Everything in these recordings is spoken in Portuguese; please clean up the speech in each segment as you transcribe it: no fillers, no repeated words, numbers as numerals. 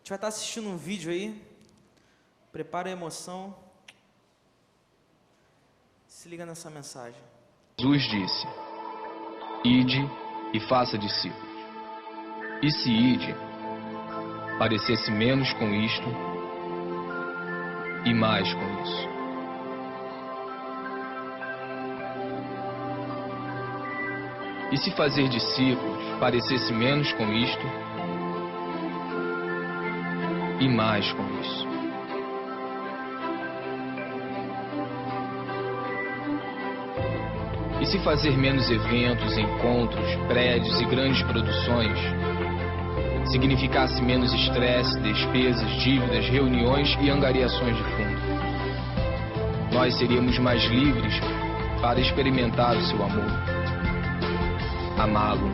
gente vai estar assistindo um vídeo aí. Prepara a emoção. Se liga nessa mensagem. Jesus disse: ide e faça discípulos. E se ide parecesse menos com isto e mais com isso. E se fazer discípulos parecesse menos com isto e mais com isso. E se fazer menos eventos, encontros, prédios e grandes produções significasse menos estresse, despesas, dívidas, reuniões e angariações de fundo, nós seríamos mais livres para experimentar o seu amor, amá-lo,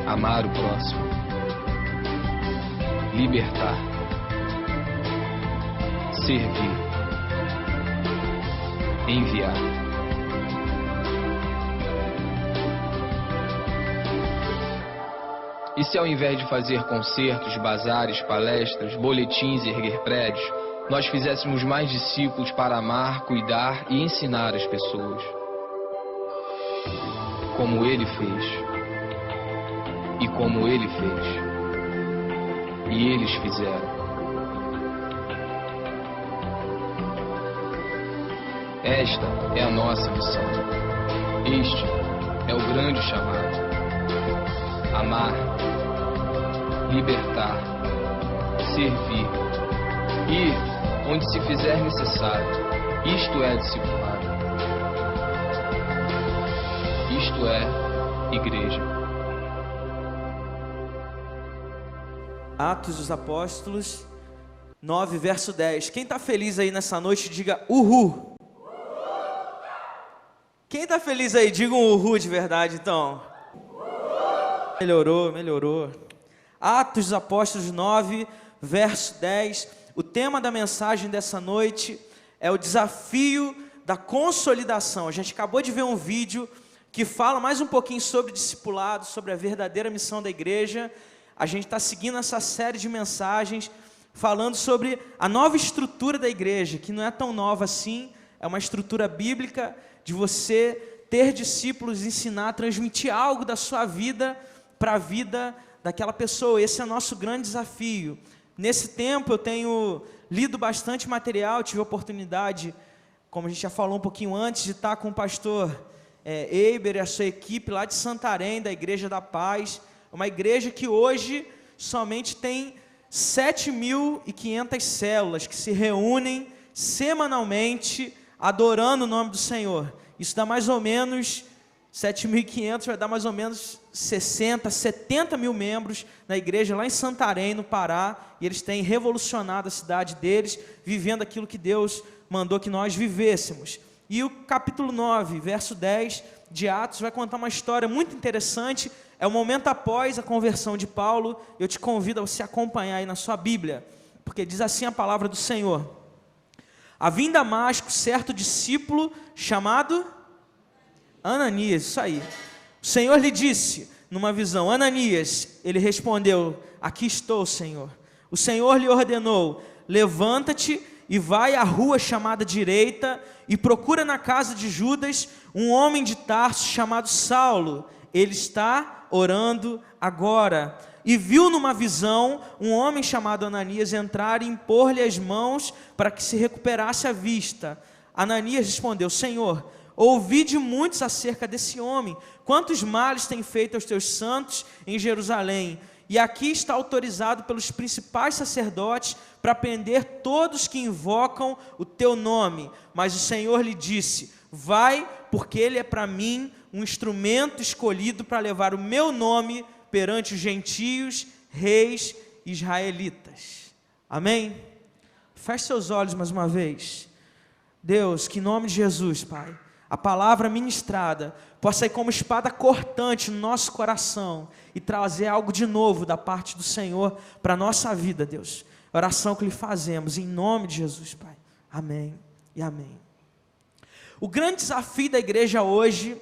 amar o próximo, libertar, servir, enviar. E se ao invés de fazer concertos, bazares, palestras, boletins e erguer prédios, nós fizéssemos mais discípulos para amar, cuidar e ensinar as pessoas? Como ele fez. E como ele fez. E eles fizeram. Esta é a nossa missão. Este é o grande chamado. Amar, libertar, servir, ir onde se fizer necessário. Isto é discipulado. Isto é igreja. Atos dos Apóstolos 9, verso 10. Quem está feliz aí nessa noite, diga uhul. Quem está feliz aí, diga um uhul de verdade, então. Melhorou. Atos dos Apóstolos 9, verso 10. O tema da mensagem dessa noite é o desafio da consolidação. A gente acabou de ver um vídeo que fala mais um pouquinho sobre discipulado, sobre a verdadeira missão da igreja. A gente está seguindo essa série de mensagens falando sobre a nova estrutura da igreja, que não é tão nova assim, é uma estrutura bíblica de você ter discípulos, ensinar, transmitir algo da sua vida para a vida daquela pessoa. Esse é o nosso grande desafio. Nesse tempo eu tenho lido bastante material, tive a oportunidade, como a gente já falou um pouquinho antes, de estar com o pastor Eiber e a sua equipe lá de Santarém, da Igreja da Paz, uma igreja que hoje somente tem 7.500 células que se reúnem semanalmente adorando o nome do Senhor. Isso dá mais ou menos 7.500, vai dar mais ou menos 60, 70 mil membros na igreja lá em Santarém, no Pará, e eles têm revolucionado a cidade deles, vivendo aquilo que Deus mandou que nós vivêssemos. E o capítulo 9, verso 10 de Atos, vai contar uma história muito interessante, é o momento após a conversão de Paulo. Eu te convido a você acompanhar aí na sua Bíblia, porque diz assim a palavra do Senhor: havia em Damasco certo discípulo chamado Ananias, isso aí. O Senhor lhe disse numa visão: Ananias. Ele respondeu: aqui estou, Senhor. O Senhor lhe ordenou: levanta-te e vai à rua chamada Direita e procura na casa de Judas um homem de Tarso chamado Saulo. Ele está orando agora. E viu numa visão um homem chamado Ananias entrar e impor-lhe as mãos para que se recuperasse a vista. Ananias respondeu: Senhor, ouvi de muitos acerca desse homem, quantos males tem feito aos teus santos em Jerusalém, e aqui está autorizado pelos principais sacerdotes para prender todos que invocam o teu nome. Mas o Senhor lhe disse: vai, porque ele é para mim um instrumento escolhido para levar o meu nome perante os gentios, reis israelitas. Amém? Feche seus olhos mais uma vez. Deus, que em nome de Jesus, Pai, a palavra ministrada possa ir como espada cortante no nosso coração e trazer algo de novo da parte do Senhor para a nossa vida, Deus. Oração que lhe fazemos em nome de Jesus, Pai. Amém e amém. O grande desafio da igreja hoje,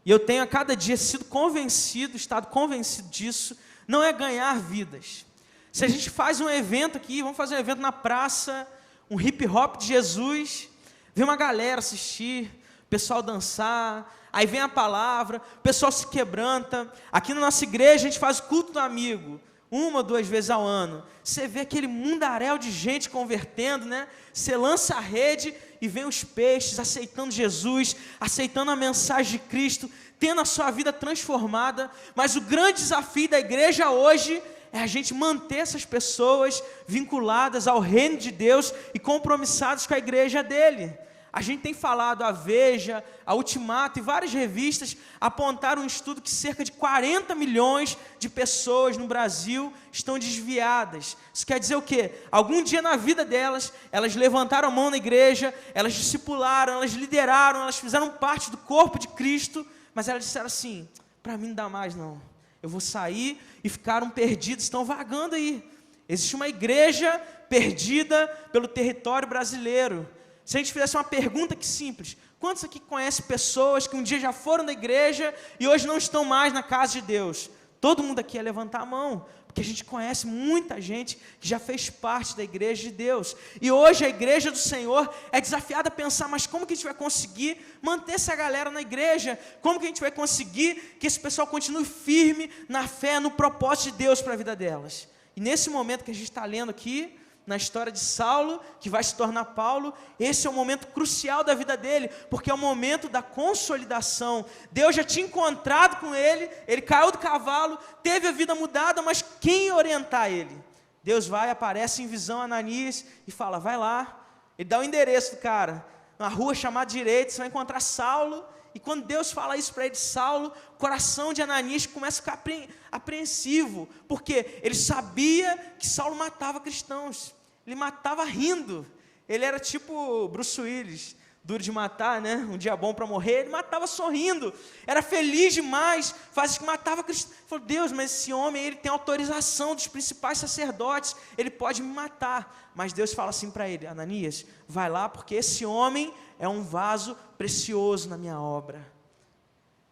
e eu tenho a cada dia sido convencido, estado convencido disso, não é ganhar vidas. Se a gente faz um evento aqui, vamos fazer um evento na praça, um hip hop de Jesus, vem uma galera assistir, o pessoal dançar, aí vem a palavra, o pessoal se quebranta. Aqui na nossa igreja a gente faz o culto do amigo, 1 ou 2 vezes ao ano. Você vê aquele mundaréu de gente convertendo, né? Você lança a rede e vem os peixes aceitando Jesus, aceitando a mensagem de Cristo, tendo a sua vida transformada. Mas o grande desafio da igreja hoje é a gente manter essas pessoas vinculadas ao reino de Deus e compromissadas com a igreja dele. A gente tem falado, a Veja, a Ultimato e várias revistas apontaram um estudo que cerca de 40 milhões de pessoas no Brasil estão desviadas. Isso quer dizer o quê? Algum dia na vida delas, elas levantaram a mão na igreja, elas discipularam, elas lideraram, elas fizeram parte do corpo de Cristo, mas elas disseram assim, para mim não dá mais não, eu vou sair, e ficaram perdidos, estão vagando aí. Existe uma igreja perdida pelo território brasileiro. Se a gente fizesse uma pergunta que simples, quantos aqui conhecem pessoas que um dia já foram da igreja e hoje não estão mais na casa de Deus? Todo mundo aqui ia levantar a mão, porque a gente conhece muita gente que já fez parte da igreja de Deus. E hoje a igreja do Senhor é desafiada a pensar, mas como que a gente vai conseguir manter essa galera na igreja? Como que a gente vai conseguir que esse pessoal continue firme na fé, no propósito de Deus para a vida delas? E nesse momento que a gente está lendo aqui, na história de Saulo, que vai se tornar Paulo, esse é o momento crucial da vida dele, porque é o momento da consolidação. Deus já tinha encontrado com ele, ele caiu do cavalo, teve a vida mudada, mas quem ia orientar ele? Deus vai, aparece em visão a Ananias e fala, vai lá, ele dá o endereço do cara, na rua chamada direita, você vai encontrar Saulo, e quando Deus fala isso para ele, Saulo, o coração de Ananias começa a ficar apreensivo, porque ele sabia que Saulo matava cristãos, ele matava rindo, ele era tipo Bruce Willis, duro de matar, né? Um dia bom para morrer, ele matava sorrindo, era feliz demais, fazia que matava cristãos. Ele falou, Deus, mas esse homem, ele tem autorização dos principais sacerdotes, ele pode me matar. Mas Deus fala assim para ele, Ananias, vai lá, porque esse homem é um vaso precioso na minha obra.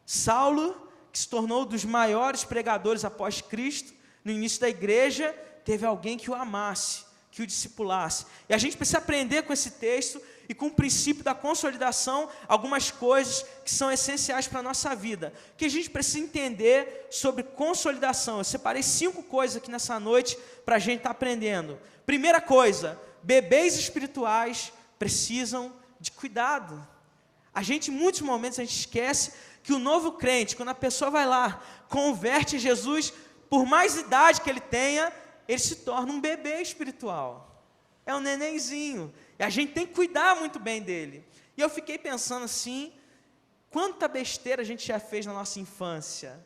Saulo, que se tornou um dos maiores pregadores após Cristo, no início da igreja, teve alguém que o amasse, que o discipulasse. E a gente precisa aprender com esse texto e com o princípio da consolidação, algumas coisas que são essenciais para a nossa vida, que a gente precisa entender sobre consolidação. Eu separei 5 coisas aqui nessa noite para a gente estar aprendendo. Primeira coisa, bebês espirituais precisam de cuidado. A gente, em muitos momentos, a gente esquece que o novo crente, quando a pessoa vai lá, converte a Jesus, por mais idade que ele tenha, ele se torna um bebê espiritual. É um nenenzinho. E a gente tem que cuidar muito bem dele. E eu fiquei pensando assim, quanta besteira a gente já fez na nossa infância,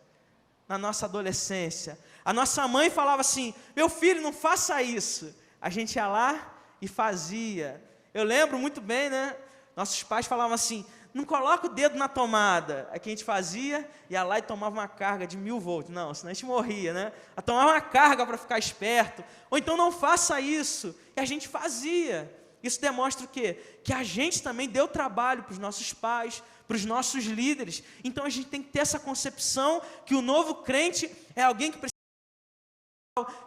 na nossa adolescência. A nossa mãe falava assim, meu filho, não faça isso. A gente ia lá e fazia. Eu lembro muito bem, né? Nossos pais falavam assim, não coloca o dedo na tomada. Aí que a gente fazia, ia lá e tomava uma carga de 1000 volts. Não, senão a gente morria, né? A tomar uma carga para ficar esperto. Ou então não faça isso. E a gente fazia. Isso demonstra o quê? Que a gente também deu trabalho para os nossos pais, para os nossos líderes. Então a gente tem que ter essa concepção que o novo crente é alguém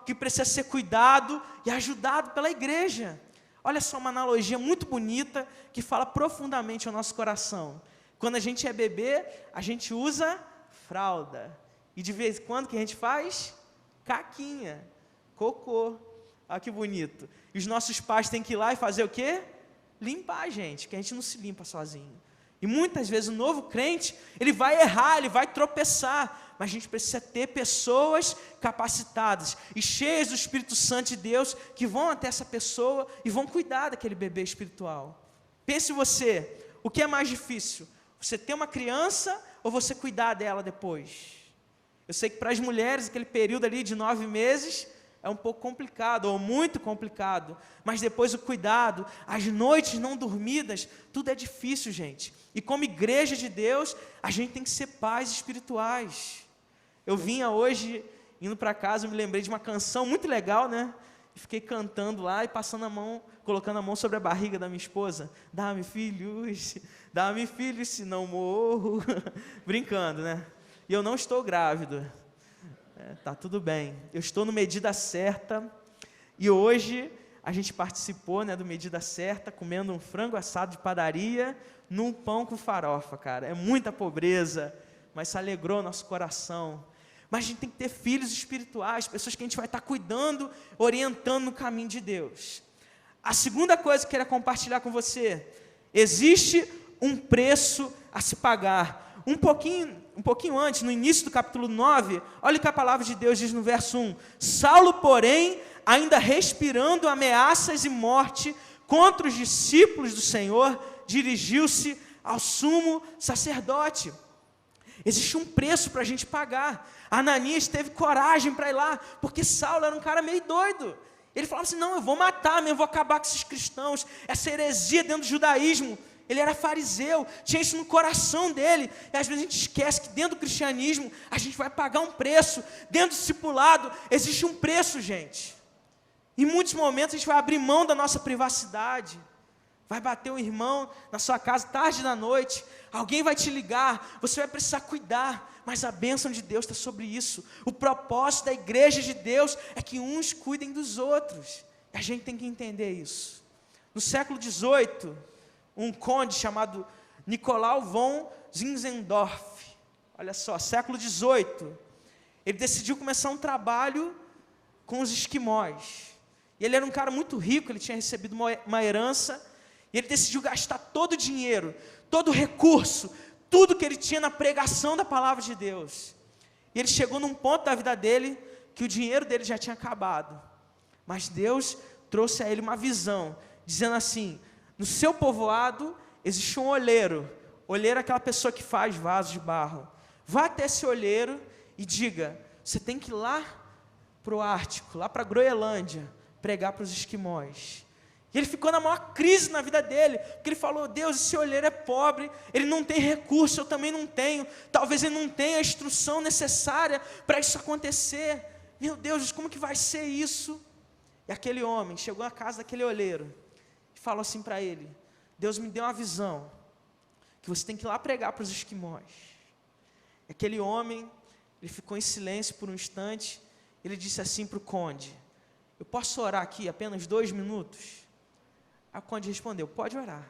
que precisa ser cuidado e ajudado pela igreja. Olha só uma analogia muito bonita que fala profundamente ao nosso coração. Quando a gente é bebê, a gente usa fralda. E de vez em quando que a gente faz? Caquinha, cocô. Olha que bonito. E os nossos pais têm que ir lá e fazer o quê? Limpar a gente, porque a gente não se limpa sozinho. E muitas vezes o novo crente, ele vai errar, ele vai tropeçar, mas a gente precisa ter pessoas capacitadas e cheias do Espírito Santo de Deus, que vão até essa pessoa e vão cuidar daquele bebê espiritual. Pense você, o que é mais difícil? Você ter uma criança ou você cuidar dela depois? Eu sei que para as mulheres, aquele período ali de 9 meses, é um pouco complicado, ou muito complicado, mas depois o cuidado, as noites não dormidas, tudo é difícil, gente. E como igreja de Deus, a gente tem que ser pais espirituais. Eu vinha hoje, indo para casa, eu me lembrei de uma canção muito legal, né? E fiquei cantando lá e passando a mão, colocando a mão sobre a barriga da minha esposa. Dá-me filhos, senão morro. Brincando, né? E eu não estou grávido. Tá tudo bem. Eu estou no Medida Certa e hoje a gente participou, do Medida Certa, comendo um frango assado de padaria num pão com farofa, cara. É muita pobreza, mas isso alegrou nosso coração. Mas a gente tem que ter filhos espirituais, pessoas que a gente vai estar cuidando, orientando no caminho de Deus. A segunda coisa que eu quero compartilhar com você: existe um preço a se pagar. Um pouquinho antes, no início do capítulo 9, olha o que a palavra de Deus diz no verso 1. Saulo, porém, ainda respirando ameaças e morte contra os discípulos do Senhor, dirigiu-se ao sumo sacerdote. Existe um preço para a gente pagar. Ananias teve coragem para ir lá, porque Saulo era um cara meio doido. Ele falava assim: não, eu vou matar mesmo, eu vou acabar com esses cristãos, essa heresia dentro do judaísmo. Ele era fariseu, tinha isso no coração dele. E às vezes a gente esquece que dentro do cristianismo a gente vai pagar um preço. Dentro do discipulado existe um preço, gente. Em muitos momentos a gente vai abrir mão da nossa privacidade. Vai bater um irmão na sua casa tarde da noite, alguém vai te ligar, você vai precisar cuidar, mas a bênção de Deus está sobre isso. O propósito da igreja de Deus é que uns cuidem dos outros. E a gente tem que entender isso. No século XVIII, um conde chamado Nicolau von Zinzendorf, olha só, século XVIII, ele decidiu começar um trabalho com os esquimós. E ele era um cara muito rico, ele tinha recebido uma herança, e ele decidiu gastar todo o dinheiro, todo o recurso, tudo que ele tinha na pregação da palavra de Deus. E ele chegou num ponto da vida dele, que o dinheiro dele já tinha acabado. Mas Deus trouxe a ele uma visão, dizendo assim: no seu povoado existe um olheiro. Olheiro é aquela pessoa que faz vasos de barro. Vá até esse olheiro e diga: você tem que ir lá para o Ártico, lá para a Groenlândia, pregar para os esquimós. E ele ficou na maior crise na vida dele, porque ele falou: Deus, esse olheiro é pobre, ele não tem recurso, eu também não tenho, talvez ele não tenha a instrução necessária para isso acontecer. Meu Deus, como que vai ser isso? E aquele homem chegou à casa daquele olheiro e falou assim para ele: Deus me deu uma visão, que você tem que ir lá pregar para os esquimós. E aquele homem, ele ficou em silêncio por um instante, ele disse assim para o conde: eu posso orar aqui apenas 2 minutos? Aí o conde respondeu: pode orar.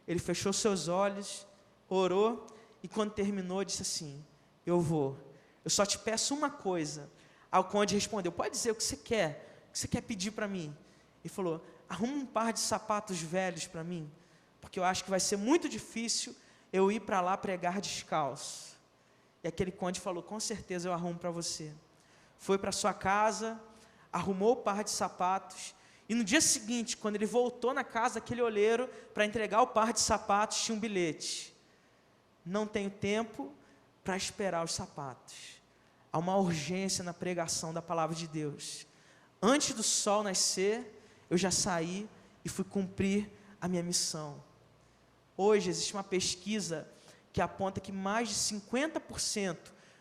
Ele fechou seus olhos, orou, e quando terminou, disse assim: eu vou, eu só te peço uma coisa. Aí o conde respondeu: pode dizer o que você quer pedir para mim? Ele falou: arruma um par de sapatos velhos para mim, porque eu acho que vai ser muito difícil eu ir para lá pregar descalço. E aquele conde falou: com certeza eu arrumo para você. Foi para sua casa, arrumou o par de sapatos, e no dia seguinte, quando ele voltou na casa daquele olheiro para entregar o par de sapatos, tinha um bilhete: não tenho tempo para esperar os sapatos. Há uma urgência na pregação da palavra de Deus. Antes do sol nascer, eu já saí e fui cumprir a minha missão. Hoje existe uma pesquisa que aponta que mais de 50%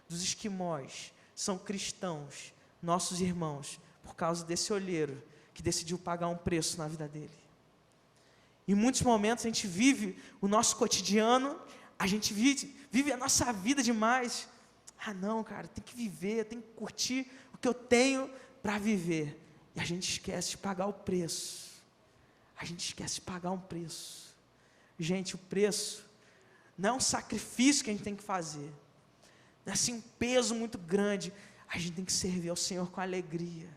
dos esquimós são cristãos, nossos irmãos, por causa desse olheiro que decidiu pagar um preço na vida dele. Em muitos momentos a gente vive o nosso cotidiano, a gente vive a nossa vida demais. Ah não, cara, tem que viver, tem que curtir o que eu tenho para viver. E a gente esquece de pagar o preço. A gente esquece de pagar um preço. Gente, o preço não é um sacrifício que a gente tem que fazer. Não é assim um peso muito grande. A gente tem que servir ao Senhor com alegria.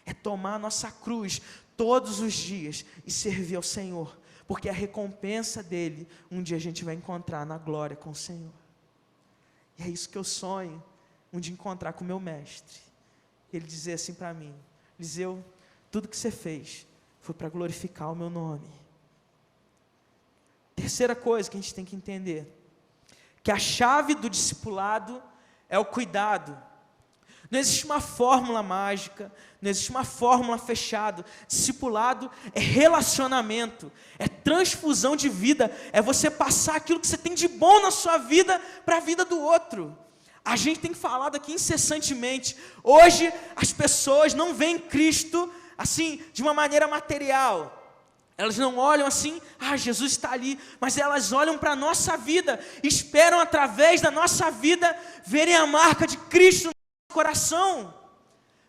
É tomar a nossa cruz todos os dias e servir ao Senhor, porque a recompensa dele, um dia a gente vai encontrar na glória com o Senhor. E é isso que eu sonho, um dia encontrar com o meu mestre. Ele dizer assim para mim: Eliseu, tudo que você fez foi para glorificar o meu nome. Terceira coisa que a gente tem que entender, que a chave do discipulado é o cuidado. Não existe uma fórmula mágica, não existe uma fórmula fechada. Discipulado é relacionamento, é transfusão de vida, é você passar aquilo que você tem de bom na sua vida para a vida do outro. A gente tem falado aqui incessantemente. Hoje as pessoas não veem Cristo assim de uma maneira material. Elas não olham assim: ah, Jesus está ali, mas elas olham para a nossa vida, esperam através da nossa vida verem a marca de Cristo coração.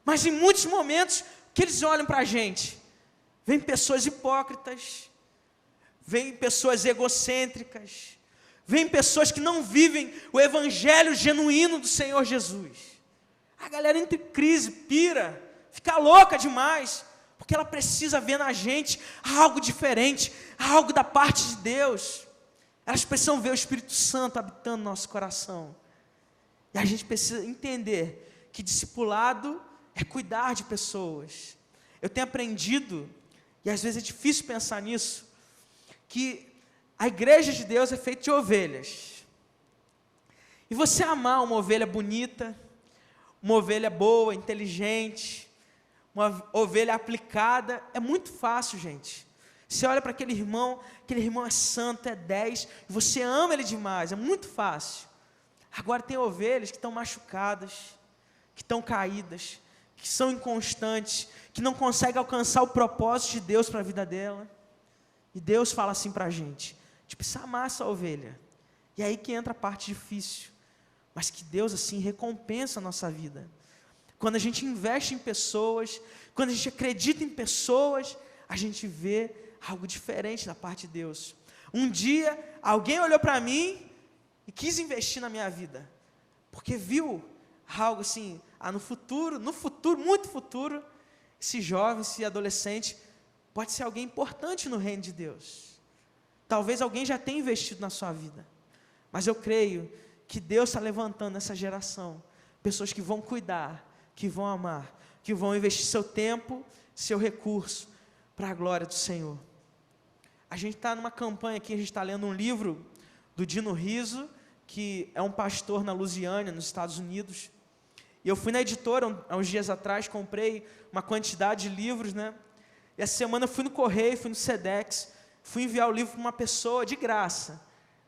Mas em muitos momentos, o que eles olham para a gente? Vem pessoas hipócritas, vem pessoas egocêntricas, vem pessoas que não vivem o evangelho genuíno do Senhor Jesus. A galera entra em crise, pira, fica louca demais, porque ela precisa ver na gente algo diferente, algo da parte de Deus. Elas precisam ver o Espírito Santo habitando no nosso coração. E a gente precisa entender que discipulado é cuidar de pessoas. Eu tenho aprendido, e às vezes é difícil pensar nisso, que a igreja de Deus é feita de ovelhas. E você amar uma ovelha bonita, uma ovelha boa, inteligente, uma ovelha aplicada, é muito fácil, gente. Você olha para aquele irmão é santo, é 10, e você ama ele demais, é muito fácil. Agora tem ovelhas que estão machucadas, que estão caídas, que são inconstantes, que não conseguem alcançar o propósito de Deus para a vida dela. E Deus fala assim para a gente precisa amar essa ovelha. E aí que entra a parte difícil, mas que Deus assim recompensa a nossa vida. Quando a gente investe em pessoas, quando a gente acredita em pessoas, a gente vê algo diferente da parte de Deus. Um dia, alguém olhou para mim e quis investir na minha vida, porque viu algo assim, no futuro, muito futuro, esse jovem, esse adolescente, pode ser alguém importante no reino de Deus. Talvez alguém já tenha investido na sua vida, mas eu creio que Deus está levantando nessa geração, pessoas que vão cuidar, que vão amar, que vão investir seu tempo, seu recurso, para a glória do Senhor. A gente está numa campanha aqui, a gente está lendo um livro do Dino Rizzo, que é um pastor na Louisiana, nos Estados Unidos. E eu fui na editora, há uns dias atrás, comprei uma quantidade de livros, né? E essa semana eu fui no Correio, fui no Sedex, fui enviar o livro para uma pessoa de graça.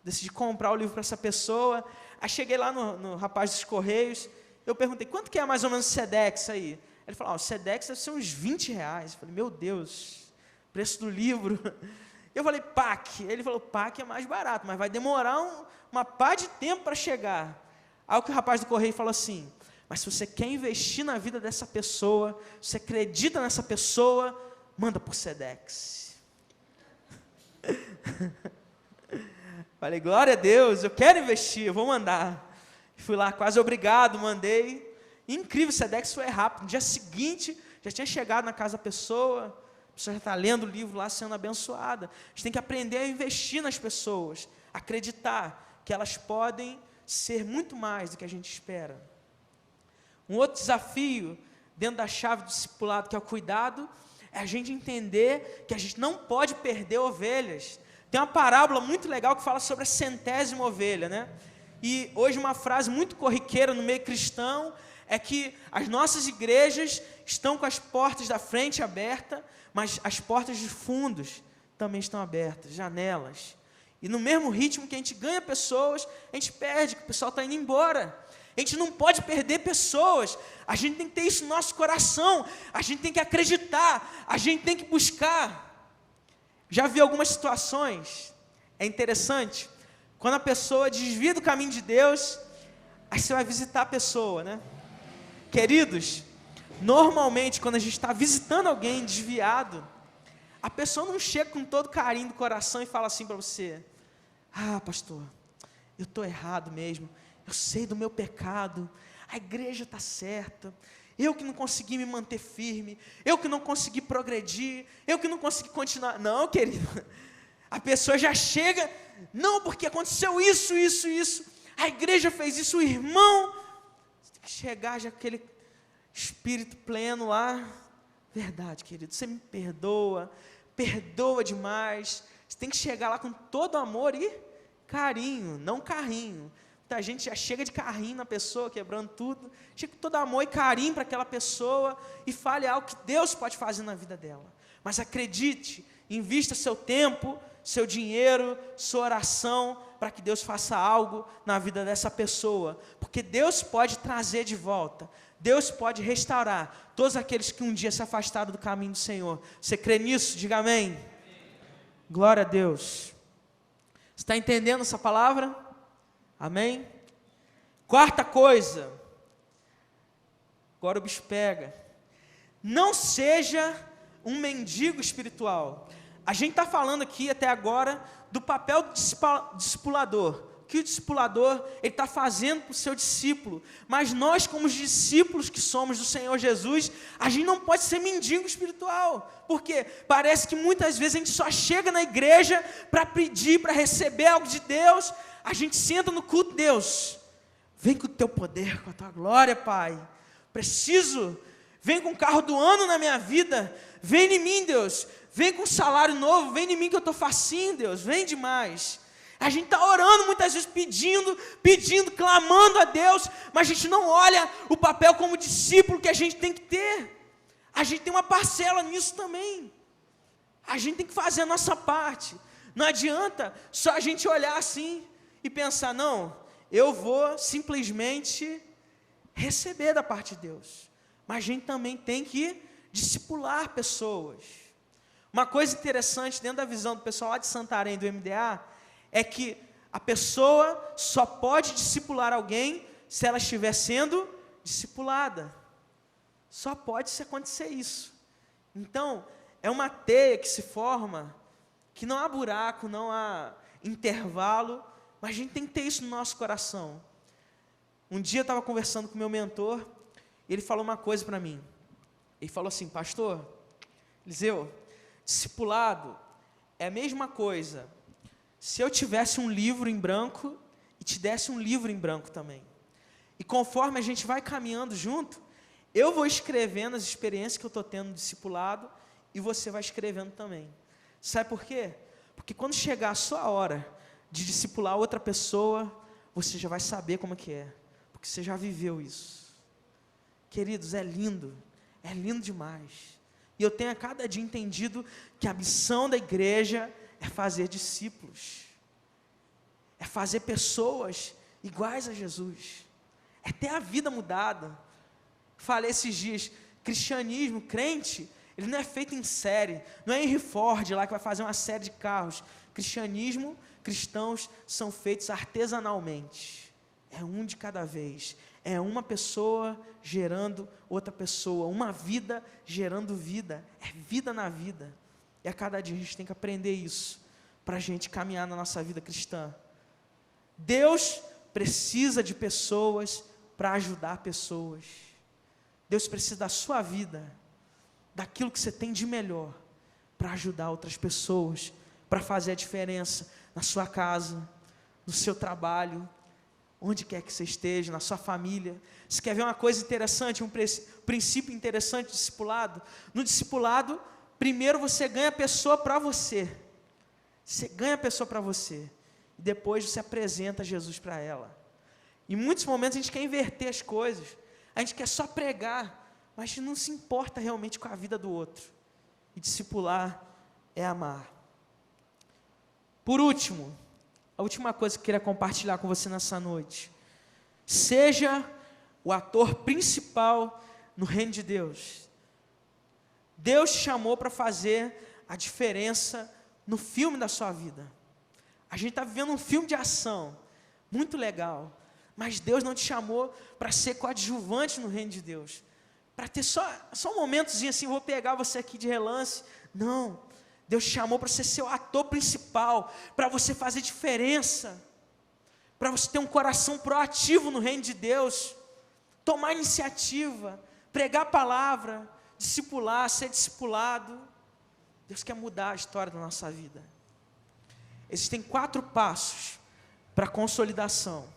Decidi comprar o livro para essa pessoa. Aí cheguei lá no rapaz dos Correios, eu perguntei, quanto que é mais ou menos o Sedex aí? Ele falou, o Sedex deve ser uns R$20. Eu falei, meu Deus, preço do livro. Eu falei, PAC. Ele falou, PAC é mais barato, mas vai demorar uma pá de tempo para chegar. Aí o rapaz do Correio falou assim, mas se você quer investir na vida dessa pessoa, se você acredita nessa pessoa, manda por Sedex. Falei, glória a Deus, eu quero investir, eu vou mandar. Fui lá, quase obrigado, mandei. Incrível, o Sedex foi rápido. No dia seguinte, já tinha chegado na casa da pessoa já está lendo o livro lá, sendo abençoada. A gente tem que aprender a investir nas pessoas, acreditar que elas podem ser muito mais do que a gente espera. Um outro desafio, dentro da chave do discipulado, que é o cuidado, é a gente entender que a gente não pode perder ovelhas. Tem uma parábola muito legal que fala sobre a 100ª ovelha, né? E hoje uma frase muito corriqueira no meio cristão é que as nossas igrejas estão com as portas da frente abertas, mas as portas de fundos também estão abertas, janelas. E no mesmo ritmo que a gente ganha pessoas, a gente perde, que o pessoal está indo embora. A gente não pode perder pessoas, a gente tem que ter isso no nosso coração, a gente tem que acreditar, a gente tem que buscar. Já vi algumas situações, é interessante, quando a pessoa desvia do caminho de Deus, aí você vai visitar a pessoa, né? Queridos, normalmente quando a gente está visitando alguém desviado, a pessoa não chega com todo carinho do coração e fala assim para você, pastor, eu estou errado mesmo, eu sei do meu pecado, a igreja está certa, eu que não consegui me manter firme, eu que não consegui progredir, eu que não consegui continuar. Não, querido, a pessoa já chega, não, porque aconteceu isso, a igreja fez isso, o irmão, você tem que chegar já com aquele espírito pleno lá, verdade, querido, você me perdoa demais, você tem que chegar lá com todo amor e carinho, não carrinho. A gente já chega de carrinho na pessoa, quebrando tudo, chega com todo amor e carinho para aquela pessoa e fale algo que Deus pode fazer na vida dela. Mas acredite, invista seu tempo, seu dinheiro, sua oração, para que Deus faça algo na vida dessa pessoa, porque Deus pode trazer de volta, Deus pode restaurar todos aqueles que um dia se afastaram do caminho do Senhor. Você crê nisso? Diga amém. Glória a Deus. Você está entendendo essa palavra? Amém? Quarta coisa, Agora o bicho pega. Não seja um mendigo espiritual. A gente está falando aqui até agora do papel do discipulador. O que o discipulador está fazendo para o seu discípulo. Mas nós, como os discípulos que somos do Senhor Jesus, a gente não pode ser mendigo espiritual. Porque parece que muitas vezes a gente só chega na igreja para pedir, para receber algo de Deus. A gente senta no culto, Deus, vem com o teu poder, com a tua glória, Pai. Preciso, vem com o carro do ano na minha vida. Vem em mim, Deus. Vem com um salário novo, vem em mim que eu estou facinho, Deus. Vem demais. A gente está orando muitas vezes, pedindo, clamando a Deus, mas a gente não olha o papel como discípulo que a gente tem que ter. A gente tem uma parcela nisso também. A gente tem que fazer a nossa parte. Não adianta só a gente olhar assim e pensar, não, eu vou simplesmente receber da parte de Deus. Mas a gente também tem que discipular pessoas. Uma coisa interessante dentro da visão do pessoal lá de Santarém, do MDA, é que a pessoa só pode discipular alguém se ela estiver sendo discipulada. Só pode se acontecer isso. Então, é uma teia que se forma, que não há buraco, não há intervalo, mas a gente tem que ter isso no nosso coração. Um dia eu estava conversando com o meu mentor, e ele falou uma coisa para mim. Ele falou assim, pastor, Eliseu, discipulado é a mesma coisa se eu tivesse um livro em branco e te desse um livro em branco também. E conforme a gente vai caminhando junto, eu vou escrevendo as experiências que eu estou tendo no discipulado e você vai escrevendo também. Sabe por quê? Porque quando chegar a sua hora de discipular outra pessoa, você já vai saber como que é, porque você já viveu isso. Queridos, é lindo demais. E eu tenho a cada dia entendido que a missão da igreja é fazer discípulos, é fazer pessoas iguais a Jesus, é ter a vida mudada. Falei esses dias, cristianismo, crente, ele não é feito em série, não é Henry Ford lá que vai fazer uma série de carros. Cristianismo, cristãos são feitos artesanalmente, é um de cada vez, é uma pessoa gerando outra pessoa, uma vida gerando vida, é vida na vida. E a cada dia a gente tem que aprender isso, para a gente caminhar na nossa vida cristã. Deus precisa de pessoas para ajudar pessoas. Deus precisa da sua vida, daquilo que você tem de melhor, para ajudar outras pessoas, para fazer a diferença na sua casa, no seu trabalho, onde quer que você esteja, na sua família. Você quer ver uma coisa interessante, um princípio interessante do discipulado? No discipulado, primeiro você ganha a pessoa para você. Você ganha a pessoa para você. E depois você apresenta Jesus para ela. Em muitos momentos a gente quer inverter as coisas. A gente quer só pregar, mas a gente não se importa realmente com a vida do outro. E discipular é amar. Por último, a última coisa que eu queria compartilhar com você nessa noite. Seja o ator principal no reino de Deus. Deus te chamou para fazer a diferença no filme da sua vida. A gente está vivendo um filme de ação, muito legal, mas Deus não te chamou para ser coadjuvante no reino de Deus, para ter só um momentozinho assim, vou pegar você aqui de relance. Não, Deus te chamou para ser seu ator principal, para você fazer diferença, para você ter um coração proativo no reino de Deus, tomar iniciativa, pregar a palavra, discipular, ser discipulado. Deus quer mudar a história da nossa vida. Existem 4 passos para a consolidação.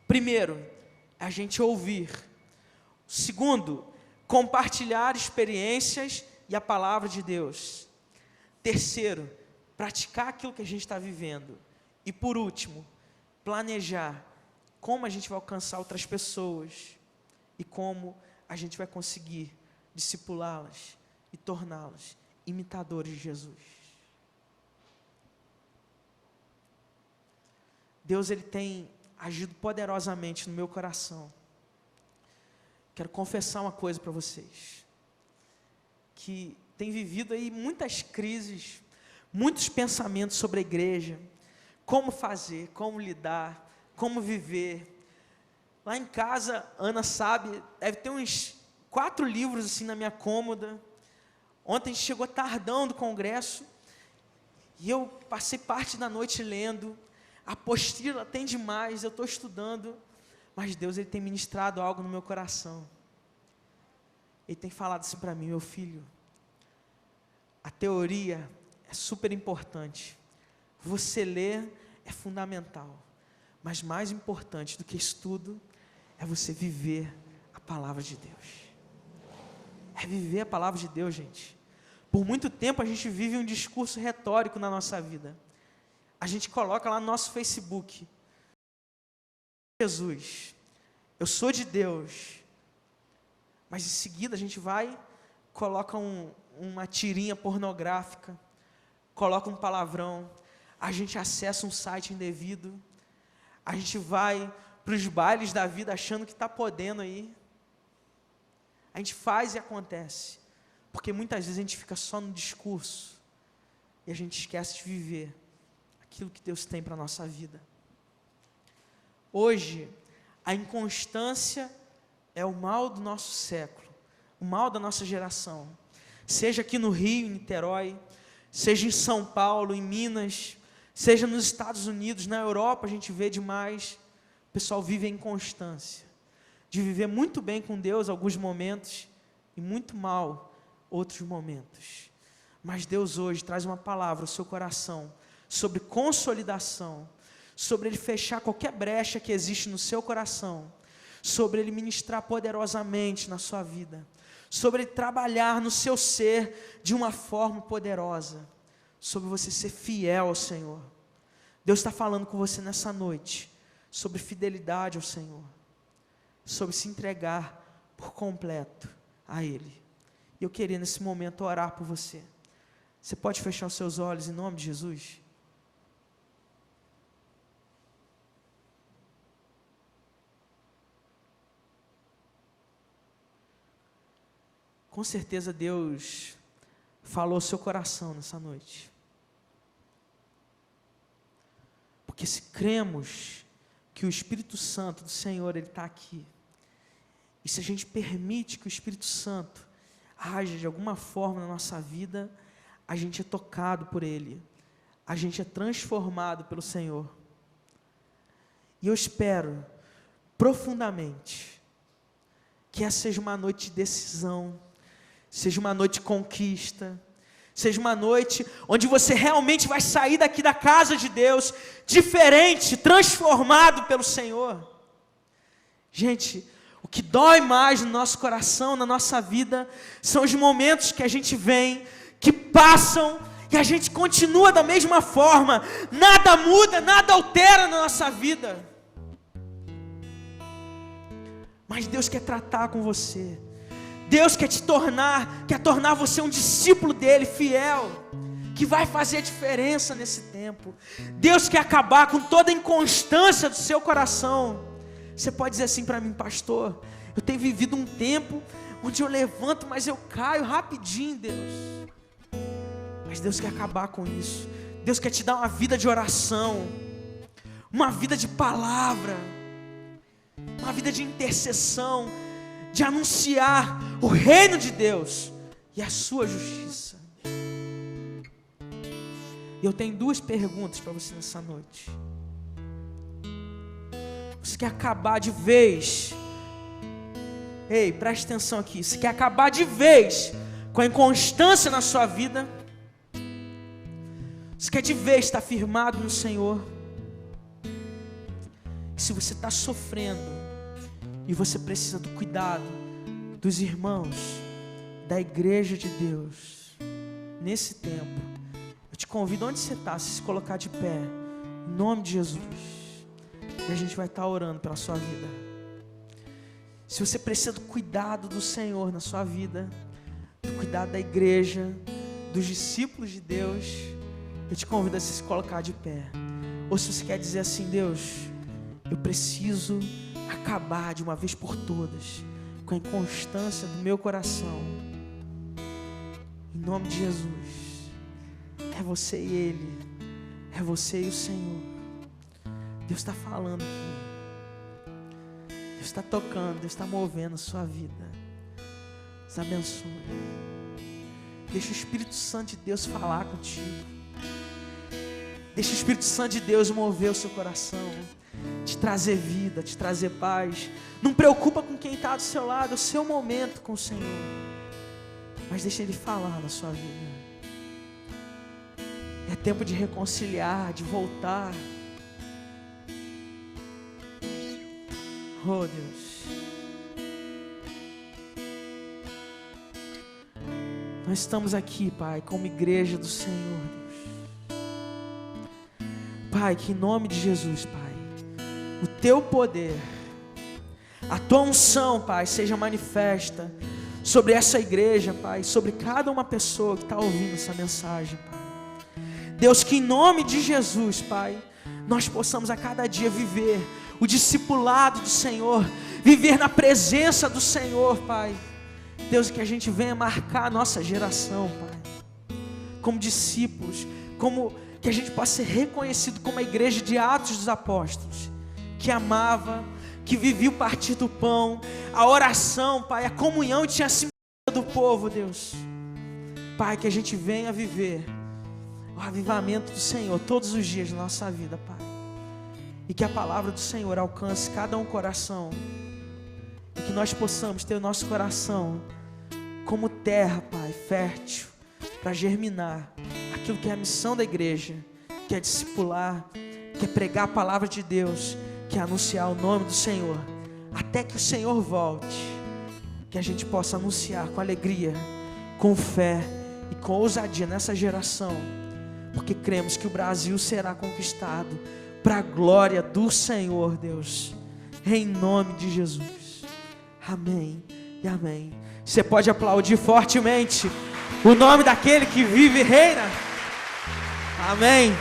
Primeiro, a gente ouvir. Segundo, compartilhar experiências e a palavra de Deus. Terceiro, praticar aquilo que a gente está vivendo. E por último, planejar como a gente vai alcançar outras pessoas e como a gente vai conseguir discipulá-las e torná-las imitadores de Jesus. Deus, Ele tem agido poderosamente no meu coração. Quero confessar uma coisa para vocês, que tem vivido aí muitas crises, muitos pensamentos sobre a igreja, como fazer, como lidar, como viver. Lá em casa, Ana sabe, deve ter uns 4 livros assim na minha cômoda. Ontem a gente chegou tardão do congresso, e eu passei parte da noite lendo. A apostila tem demais, eu estou estudando, mas Deus ele tem ministrado algo no meu coração. Ele tem falado assim para mim: meu filho, a teoria é super importante, você ler é fundamental, mas mais importante do que estudo é você viver a palavra de Deus. É viver a palavra de Deus, gente. Por muito tempo a gente vive um discurso retórico na nossa vida. A gente coloca lá no nosso Facebook: Jesus, eu sou de Deus. Mas em seguida a gente vai, coloca uma tirinha pornográfica, coloca um palavrão, a gente acessa um site indevido, a gente vai para os bailes da vida achando que está podendo aí. A gente faz e acontece, porque muitas vezes a gente fica só no discurso, e a gente esquece de viver aquilo que Deus tem para a nossa vida. Hoje, a inconstância é o mal do nosso século, o mal da nossa geração. Seja aqui no Rio, em Niterói, seja em São Paulo, em Minas, seja nos Estados Unidos, na Europa a gente vê demais. O pessoal vive a inconstância, de viver muito bem com Deus alguns momentos, e muito mal outros momentos. Mas Deus hoje traz uma palavra ao seu coração, sobre consolidação, sobre Ele fechar qualquer brecha que existe no seu coração, sobre Ele ministrar poderosamente na sua vida, sobre Ele trabalhar no seu ser de uma forma poderosa, sobre você ser fiel ao Senhor. Deus está falando com você nessa noite, sobre fidelidade ao Senhor, sobre se entregar por completo a Ele. E eu queria nesse momento orar por você. Você pode fechar os seus olhos em nome de Jesus? Com certeza Deus falou ao seu coração nessa noite. Porque se cremos que o Espírito Santo do Senhor, Ele está aqui, e se a gente permite que o Espírito Santo haja de alguma forma na nossa vida, a gente é tocado por Ele, a gente é transformado pelo Senhor. E eu espero profundamente que essa seja uma noite de decisão, seja uma noite de conquista, seja uma noite onde você realmente vai sair daqui da casa de Deus diferente, transformado pelo Senhor. Gente, o que dói mais no nosso coração, na nossa vida, são os momentos que a gente vem, que passam, e a gente continua da mesma forma, nada muda, nada altera na nossa vida. Mas Deus quer tratar com você, Deus quer tornar você um discípulo dEle, fiel, que vai fazer a diferença nesse tempo. Deus quer acabar com toda a inconstância do seu coração. Você pode dizer assim para mim: pastor, eu tenho vivido um tempo onde eu levanto, mas eu caio rapidinho, Deus. Mas Deus quer acabar com isso. Deus quer te dar uma vida de oração, uma vida de palavra, uma vida de intercessão, de anunciar o reino de Deus e a sua justiça. E eu tenho 2 perguntas para você nessa noite. Você quer acabar de vez? Ei, preste atenção aqui. Você quer acabar de vez com a inconstância na sua vida? Você quer de vez estar firmado no Senhor? Se você está sofrendo e você precisa do cuidado dos irmãos, da igreja de Deus, nesse tempo, eu te convido, onde você está, se colocar de pé, em nome de Jesus, e a gente vai estar orando pela sua vida. Se você precisa do cuidado do Senhor na sua vida, do cuidado da igreja, dos discípulos de Deus, eu te convido a se colocar de pé. Ou se você quer dizer assim: Deus, eu preciso acabar de uma vez por todas com a inconstância do meu coração, em nome de Jesus. É você e Ele, é você e o Senhor. Deus está falando aqui, Deus Deus está tocando, Deus está movendo a sua vida. Deus abençoe. Deixa o Espírito Santo de Deus falar contigo. Deixa o Espírito Santo de Deus mover o seu coração, te trazer vida, te trazer paz. Não preocupa com quem está do seu lado, é o seu momento com o Senhor. Mas deixa Ele falar na sua vida. É tempo de reconciliar, de voltar. Oh Deus. Nós estamos aqui, Pai, como igreja do Senhor, Deus. Pai, que em nome de Jesus, Pai, o Teu poder, a Tua unção, Pai, seja manifesta sobre essa igreja, Pai, sobre cada uma pessoa que está ouvindo essa mensagem, Pai. Deus, que em nome de Jesus, Pai, nós possamos a cada dia viver o discipulado do Senhor, viver na presença do Senhor, Pai. Deus, que a gente venha marcar a nossa geração, Pai, como discípulos, como que a gente possa ser reconhecido como a igreja de Atos dos Apóstolos, que amava, que vivia o partir do pão, a oração, Pai, a comunhão e tinha a simpatia do povo, Deus. Pai, que a gente venha viver o avivamento do Senhor todos os dias da nossa vida, Pai. E que a palavra do Senhor alcance cada um coração. E que nós possamos ter o nosso coração como terra, Pai, fértil, para germinar aquilo que é a missão da igreja, que é discipular, que é pregar a palavra de Deus, que é anunciar o nome do Senhor, até que o Senhor volte, que a gente possa anunciar com alegria, com fé e com ousadia nessa geração, porque cremos que o Brasil será conquistado para a glória do Senhor, Deus, em nome de Jesus. Amém e amém. Você pode aplaudir fortemente o nome daquele que vive e reina. Amém.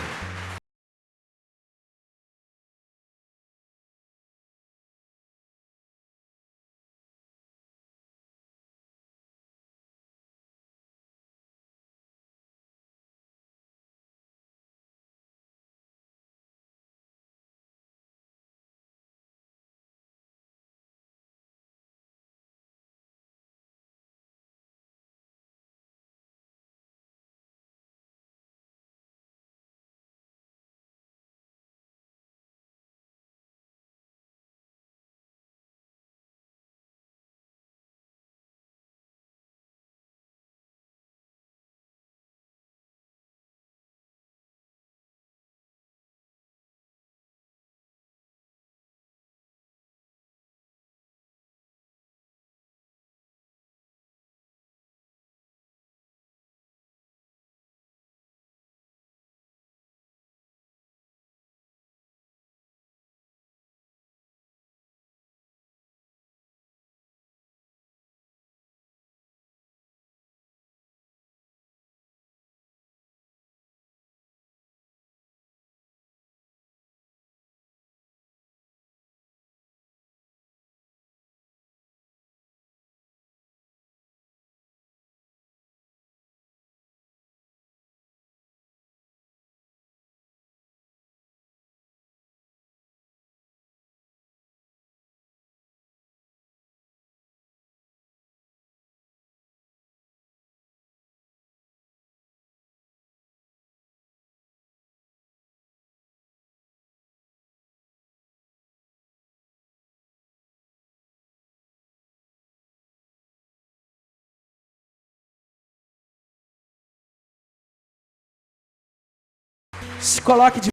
Se coloque de